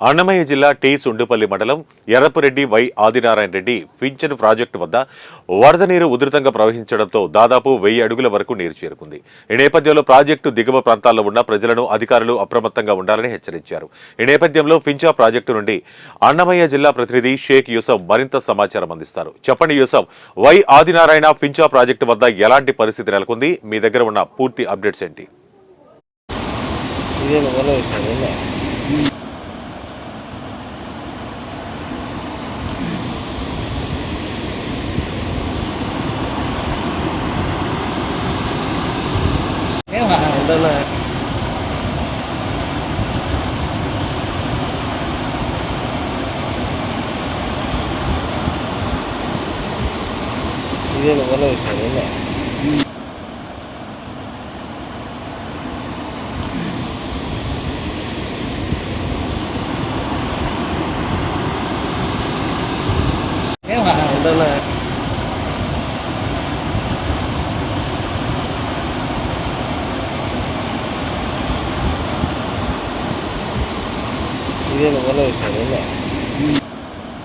అన్నమయ్య జిల్లా టీ సుండుపల్లి మండలం ఎర్రపురెడ్డి వై ఆదినారాయణ రెడ్డి పింఛను ప్రాజెక్టు వద్ద వరద నీరు ఉధృతంగా ప్రవహించడంతో దాదాపు 1000 అడుగుల వరకు నీరు చేరుకుంది. ఈ నేపథ్యంలో ప్రాజెక్టు దిగువ ప్రాంతాల్లో ఉన్న ప్రజలను అధికారులు అప్రమత్తంగా ఉండాలని హెచ్చరించారు. ఈ నేపథ్యంలో ఫించా ప్రాజెక్టు నుండి అన్నమయ్య జిల్లా ప్రతినిధి షేక్ యూసఫ్ మరింత సమాచారం అందిస్తారు. చెప్పండి యూసఫ్, వై ఆదినారాయణ ఫించా ప్రాజెక్టు వద్ద ఎలాంటి పరిస్థితి నెలకొంది? మీ దగ్గర ఉన్న పూర్తి అప్డేట్స్ ఏంటి? ఇదే